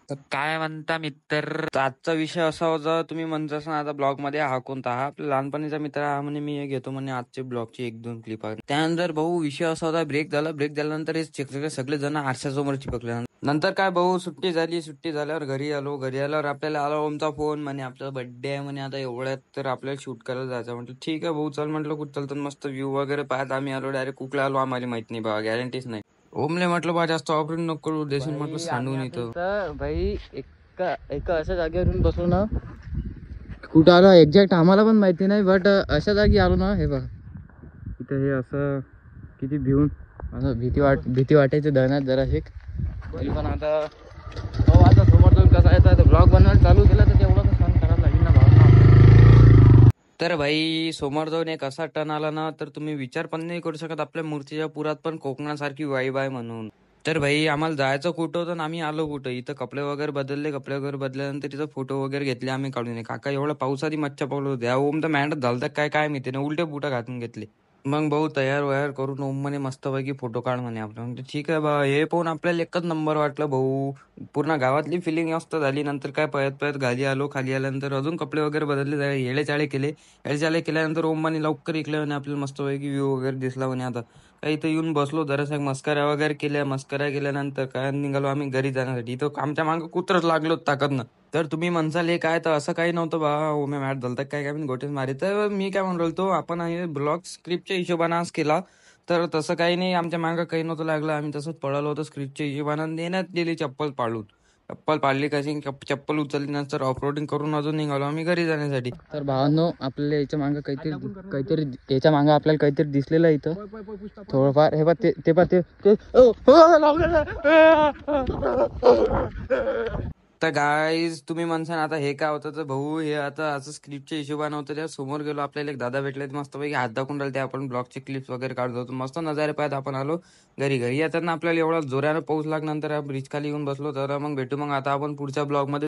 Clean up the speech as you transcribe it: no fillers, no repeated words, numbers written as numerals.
तर काय म्हणता मित्र, आजचा विषय असा होता, तुम्ही म्हणता ना आता ब्लॉग मध्ये हा कोणता, हा आपला लहानपणीचा मित्र हा म्हणे, मी घेतो म्हणे आजचे ब्लॉगची एक दोन क्लिप. त्यानंतर भाऊ विषय असा होता, ब्रेक झाला, ब्रेक झाल्यानंतर हे सगळे जण आरशासमोर चिपकले. नंतर काय भाऊ सुट्टी झाली, सुट्टी झाल्यावर घरी आलो, घरी आल्यावर आपल्याला आला ओमचा फोन, म्हणे आपला बर्थडे आहे म्हणे आता एवढ्यात, तर आपल्याला शूट करायला जायचं. म्हटलं ठीक आहे भाऊ चल, म्हटलं कुठं चालतं, मस्त व्ह्यू वगैरे पाहत आम्ही आलो. डायरेक्ट कुठला आलो आम्हाला माहित नाही बा, गॅरंटीच नाही. ओमले म्हटलं बा जास्त ऑपरेट नको करू, देशील म्हटलं सांडून येतं. तर भाई एका अशा जागेवरून बसलो ना, कुठं आलो एक्झॅक्ट आम्हाला पण माहिती नाही, बट अशा जागी आलो ना, हे बघा इथं हे असं किती भिवून असं भीती वाटायचं दहनात जराशे. तरी पण आता हो, आता समोर तुम्ही कसा येतात ब्लॉग बनवायला चालू केला तर तेवढं तर सहन करायला लागेल ना भावना. तर भाई समोर जाऊन एक असा टर्न आला ना, तर तुम्ही विचार पण नाही करू शकत आपल्या मूर्तीच्या पुरात पण कोकणासारखी वाईब आहे म्हणून. तर भाई आम्हाला जायचं कुठं होतं आणि आम्ही आलो कुठं, इथं कपडे वगैरे बदलले, कपडे वगैरे बदलल्यानंतर तिथं फोटो वगैरे घेतले आम्ही काढून. काका एवढा पावसादी मच्छा पावलं होते, ओम तर मॅन्डच झालं काय माहिती ना, उलटे बुटं घातून घेतले. मग भाऊ तयार वयार करून ओम म्हणे मस्तपैकी फोटो काढ म्हणे आपलं. म्हणजे ठीक आहे बा, हे पाहून आपल्याला एकच नंबर वाटलं भाऊ. पूर्ण गावातली फिलिंग मस्त झाली. नंतर काय पळत पळत खाली आलो, खाली आल्यानंतर अजून कपडे वगैरे बदलले, येळे चाळे केले. यायला केल्यानंतर ओम म्हणे लवकर इकले म्हणे, आपल्याला मस्तपैकी व्ह्यू वगैरे दिसला म्हणे. आता काही इथं येऊन बसलो जरासा, मस्कऱ्या वगैरे केल्या. मस्कऱ्या केल्यानंतर काय निघालो आम्ही घरी जाण्यासाठी. इथं आमच्या मागं कुत्रच लागलो ताकदनं. तर तुम्ही म्हणसाल हे काय, तर असं काही नव्हतं बा, ओम्या मॅट झालं काय मी गोटेच मारे. तर मी काय म्हणलो तो, आपण ब्लॉग स्क्रिप्टच्या हिशोबाने आज केला, तर तसं काही नाही, आमच्या मागं काही नव्हतं लागलं. आम्ही तसंच पळालो होतो स्क्रिप्टच्या हिशोबाने. देण्यात गेली चप्पल पाळून, चप्पल पाळली कशी, चप्पल उचलली, नंतर ऑफरोडिंग करून अजून निघालो आम्ही घरी जाण्यासाठी. तर भावांनो, आपल्याला याच्या मागं काहीतरी याच्या मागं आपल्याला काहीतरी दिसलेलं आहे इथं थोडंफार. हे पा ते पा ते तर गाईज तुम्ही म्हणसान आता हे काय होतं, तर भाऊ हे आता असं स्क्रिप्टच्या हिशोबाने होतं. त्या समोर गेलो, आपल्याला एक दादा भेटले, मस्तपैकी हात दाखवून राहिले, ते आपण ब्लॉगचे क्लिप्स वगैरे काढत होतो. मस्त नजारे पाहत आपण आलो घरी. घरी येताना आपल्याला एवढा जोरानं पाऊस लागल्यानंतर ब्रिज खाली येऊन बसलो. तर मग भेटू मग आता आपण पुढच्या ब्लॉग मध्ये.